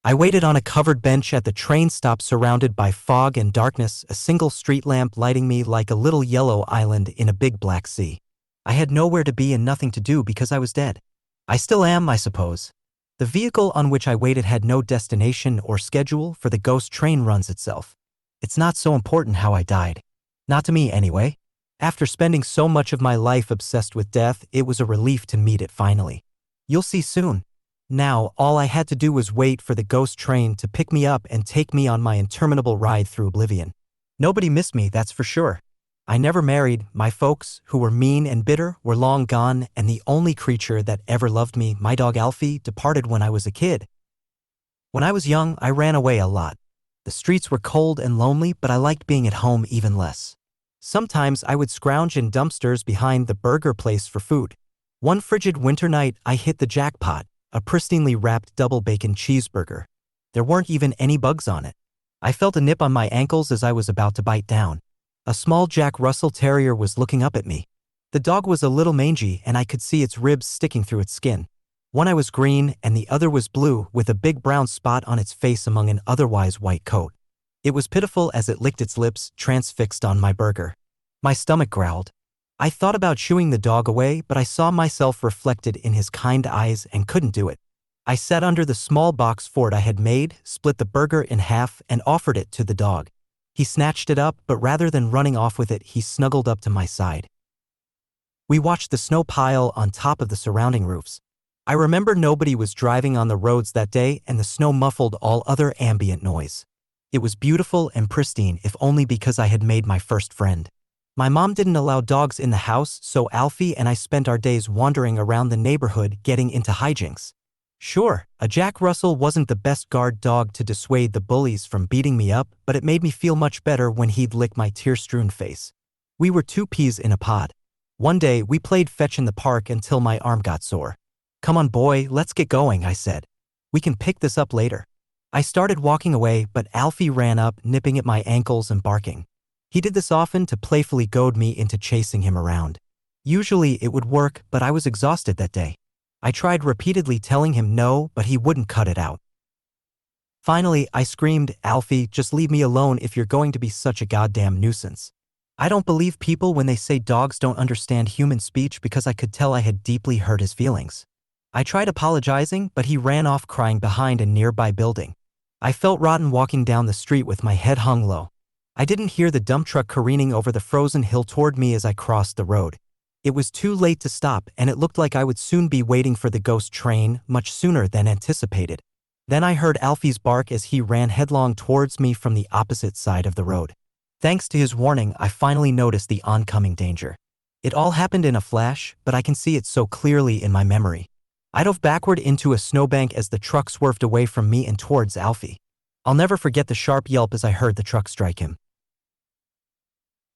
I waited on a covered bench at the train stop surrounded by fog and darkness, a single street lamp lighting me like a little yellow island in a big black sea. I had nowhere to be and nothing to do because I was dead. I still am, I suppose. The vehicle on which I waited had no destination or schedule, for the ghost train runs itself. It's not so important how I died. Not to me, anyway. After spending so much of my life obsessed with death, it was a relief to meet it finally. You'll see soon. Now, all I had to do was wait for the ghost train to pick me up and take me on my interminable ride through oblivion. Nobody missed me, that's for sure. I never married. My folks, who were mean and bitter, were long gone, and the only creature that ever loved me, my dog Alfie, departed when I was a kid. When I was young, I ran away a lot. The streets were cold and lonely, but I liked being at home even less. Sometimes I would scrounge in dumpsters behind the burger place for food. One frigid winter night, I hit the jackpot, a pristinely wrapped double bacon cheeseburger. There weren't even any bugs on it. I felt a nip on my ankles as I was about to bite down. A small Jack Russell Terrier was looking up at me. The dog was a little mangy and I could see its ribs sticking through its skin. One eye was green and the other was blue, with a big brown spot on its face among an otherwise white coat. It was pitiful as it licked its lips, transfixed on my burger. My stomach growled. I thought about shooing the dog away, but I saw myself reflected in his kind eyes and couldn't do it. I sat under the small box fort I had made, split the burger in half, and offered it to the dog. He snatched it up, but rather than running off with it, he snuggled up to my side. We watched the snow pile on top of the surrounding roofs. I remember nobody was driving on the roads that day, and the snow muffled all other ambient noise. It was beautiful and pristine, if only because I had made my first friend. My mom didn't allow dogs in the house, so Alfie and I spent our days wandering around the neighborhood getting into hijinks. Sure, a Jack Russell wasn't the best guard dog to dissuade the bullies from beating me up, but it made me feel much better when he'd lick my tear-strewn face. We were two peas in a pod. One day, we played fetch in the park until my arm got sore. "Come on, boy, let's get going," I said. "We can pick this up later." I started walking away, but Alfie ran up, nipping at my ankles and barking. He did this often to playfully goad me into chasing him around. Usually it would work, but I was exhausted that day. I tried repeatedly telling him no, but he wouldn't cut it out. Finally, I screamed, "Alfie, just leave me alone if you're going to be such a goddamn nuisance." I don't believe people when they say dogs don't understand human speech, because I could tell I had deeply hurt his feelings. I tried apologizing, but he ran off crying behind a nearby building. I felt rotten walking down the street with my head hung low. I didn't hear the dump truck careening over the frozen hill toward me as I crossed the road. It was too late to stop, and it looked like I would soon be waiting for the ghost train, much sooner than anticipated. Then I heard Alfie's bark as he ran headlong towards me from the opposite side of the road. Thanks to his warning, I finally noticed the oncoming danger. It all happened in a flash, but I can see it so clearly in my memory. I dove backward into a snowbank as the truck swerved away from me and towards Alfie. I'll never forget the sharp yelp as I heard the truck strike him.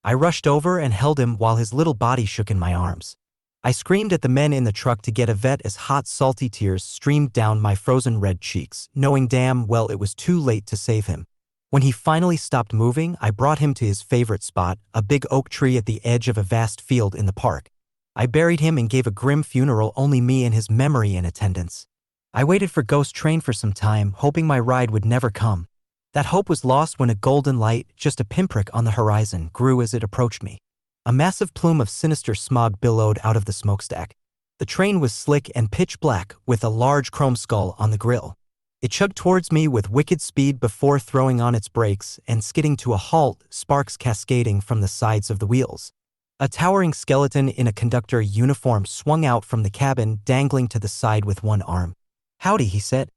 I rushed over and held him while his little body shook in my arms. I screamed at the men in the truck to get a vet as hot, salty tears streamed down my frozen red cheeks, knowing damn well it was too late to save him. When he finally stopped moving, I brought him to his favorite spot, a big oak tree at the edge of a vast field in the park. I buried him and gave a grim funeral, only me and his memory in attendance. I waited for Ghost Train for some time, hoping my ride would never come. That hope was lost when a golden light, just a pinprick on the horizon, grew as it approached me. A massive plume of sinister smog billowed out of the smokestack. The train was slick and pitch black, with a large chrome skull on the grill. It chugged towards me with wicked speed before throwing on its brakes and skidding to a halt, sparks cascading from the sides of the wheels. A towering skeleton in a conductor uniform swung out from the cabin, dangling to the side with one arm. "Howdy," he said.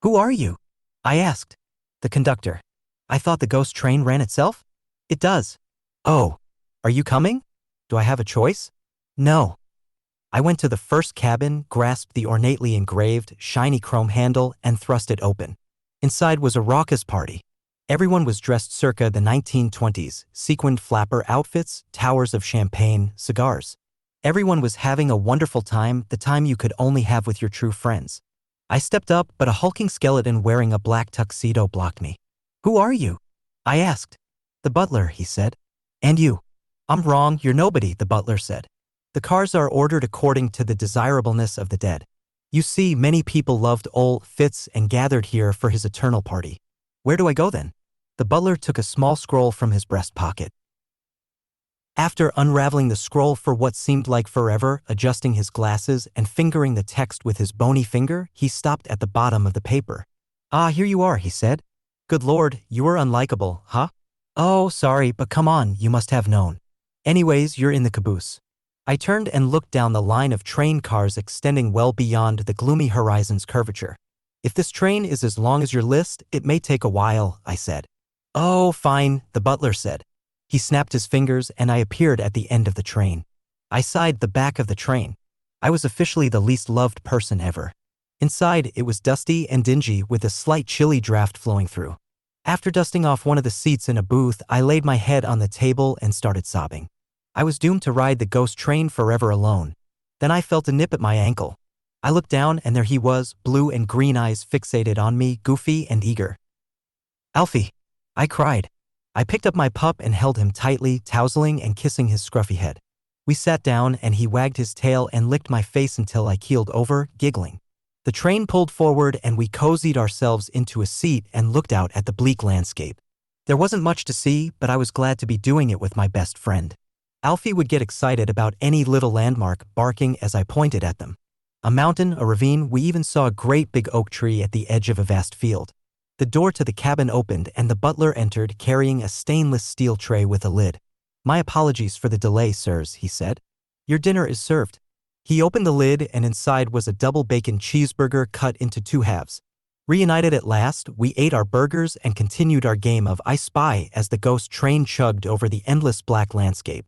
"Who are you?" I asked. "The conductor." "I thought the ghost train ran itself?" "It does." "Oh. Are you coming?" "Do I have a choice?" "No." I went to the first cabin, grasped the ornately engraved, shiny chrome handle, and thrust it open. Inside was a raucous party. Everyone was dressed circa the 1920s, sequined flapper outfits, towers of champagne, cigars. Everyone was having a wonderful time, the time you could only have with your true friends. I stepped up, but a hulking skeleton wearing a black tuxedo blocked me. "Who are you?" I asked. "The butler," he said. "And you?" "I'm wrong, you're nobody," the butler said. "The cars are ordered according to the desirableness of the dead." You see, many people loved Ol Fitz and gathered here for his eternal party. Where do I go then? The butler took a small scroll from his breast pocket. After unraveling the scroll for what seemed like forever, adjusting his glasses and fingering the text with his bony finger, he stopped at the bottom of the paper. Ah, here you are, he said. Good Lord, you were unlikable, huh? Oh, sorry, but come on, you must have known. Anyways, you're in the caboose. I turned and looked down the line of train cars extending well beyond the gloomy horizon's curvature. If this train is as long as your list, it may take a while, I said. Oh, fine, the butler said. He snapped his fingers and I appeared at the end of the train. I sighed the back of the train. I was officially the least loved person ever. Inside, it was dusty and dingy with a slight chilly draft flowing through. After dusting off one of the seats in a booth, I laid my head on the table and started sobbing. I was doomed to ride the ghost train forever alone. Then I felt a nip at my ankle. I looked down and there he was, blue and green eyes fixated on me, goofy and eager. Alfie! I cried. I picked up my pup and held him tightly, tousling and kissing his scruffy head. We sat down and he wagged his tail and licked my face until I keeled over, giggling. The train pulled forward and we cozied ourselves into a seat and looked out at the bleak landscape. There wasn't much to see, but I was glad to be doing it with my best friend. Alfie would get excited about any little landmark, barking as I pointed at them. A mountain, a ravine, we even saw a great big oak tree at the edge of a vast field. The door to the cabin opened and the butler entered carrying a stainless steel tray with a lid. My apologies for the delay, sirs, he said. Your dinner is served. He opened the lid and inside was a double bacon cheeseburger cut into 2 halves. Reunited at last, we ate our burgers and continued our game of I Spy as the ghost train chugged over the endless black landscape.